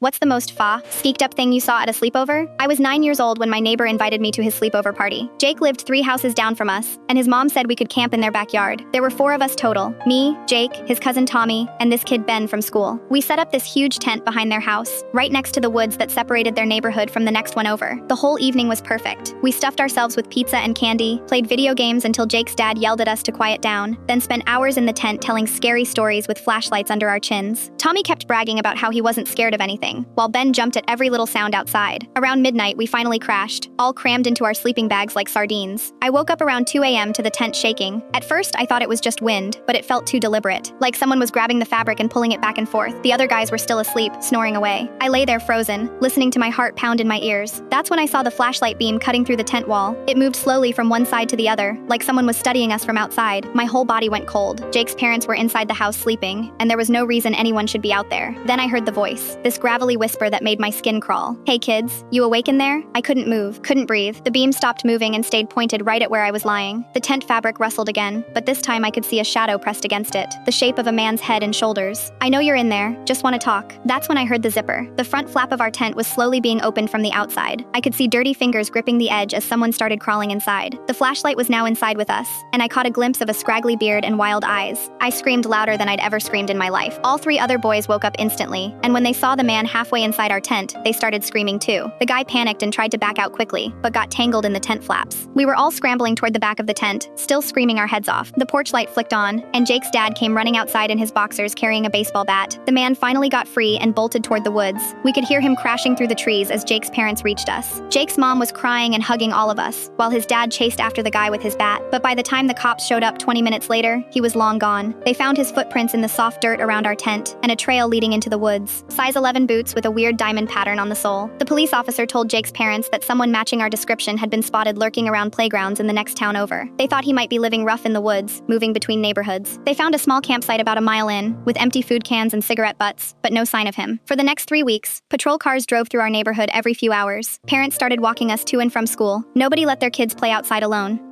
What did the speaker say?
What's the most skeeked up thing you saw at a sleepover? I was 9 years old when my neighbor invited me to his sleepover party. Jake lived 3 houses down from us, and his mom said we could camp in their backyard. There were 4 of us total: me, Jake, his cousin Tommy, and this kid Ben from school. We set up this huge tent behind their house, right next to the woods that separated their neighborhood from the next one over. The whole evening was perfect. We stuffed ourselves with pizza and candy, played video games until Jake's dad yelled at us to quiet down, then spent hours in the tent telling scary stories with flashlights under our chins. Tommy kept bragging about how he wasn't scared of anything, while Ben jumped at every little sound outside. Around midnight, we finally crashed, all crammed into our sleeping bags like sardines. I woke up around 2 a.m. to the tent shaking. At first, I thought it was just wind, but it felt too deliberate, like someone was grabbing the fabric and pulling it back and forth. The other guys were still asleep, snoring away. I lay there frozen, listening to my heart pound in my ears. That's when I saw the flashlight beam cutting through the tent wall. It moved slowly from one side to the other, like someone was studying us from outside. My whole body went cold. Jake's parents were inside the house sleeping, and there was no reason anyone should be out there. Then I heard the voice, this gravelly whisper that made my skin crawl. "Hey kids, you awake in there?" I couldn't move, couldn't breathe. The beam stopped moving and stayed pointed right at where I was lying. The tent fabric rustled again, but this time I could see a shadow pressed against it, the shape of a man's head and shoulders. "I know you're in there, just want to talk." That's when I heard the zipper. The front flap of our tent was slowly being opened from the outside. I could see dirty fingers gripping the edge as someone started crawling inside. The flashlight was now inside with us, and I caught a glimpse of a scraggly beard and wild eyes. I screamed louder than I'd ever screamed in my life. All 3 other boys woke up instantly, and when they saw the man halfway inside our tent, they started screaming too. The guy panicked and tried to back out quickly, but got tangled in the tent flaps. We were all scrambling toward the back of the tent, still screaming our heads off. The porch light flicked on, and Jake's dad came running outside in his boxers carrying a baseball bat. The man finally got free and bolted toward the woods. We could hear him crashing through the trees as Jake's parents reached us. Jake's mom was crying and hugging all of us, while his dad chased after the guy with his bat. But by the time the cops showed up 20 minutes later, he was long gone. They found his footprints in the soft dirt around our tent, and a trail leading into the woods. Size 11 boots with a weird diamond pattern on the sole. The police officer told Jake's parents that someone matching our description had been spotted lurking around playgrounds in the next town over. They thought he might be living rough in the woods, moving between neighborhoods. They found a small campsite about a mile in, with empty food cans and cigarette butts, but no sign of him. For the next 3 weeks, patrol cars drove through our neighborhood every few hours. Parents started walking us to and from school. Nobody let their kids play outside alone.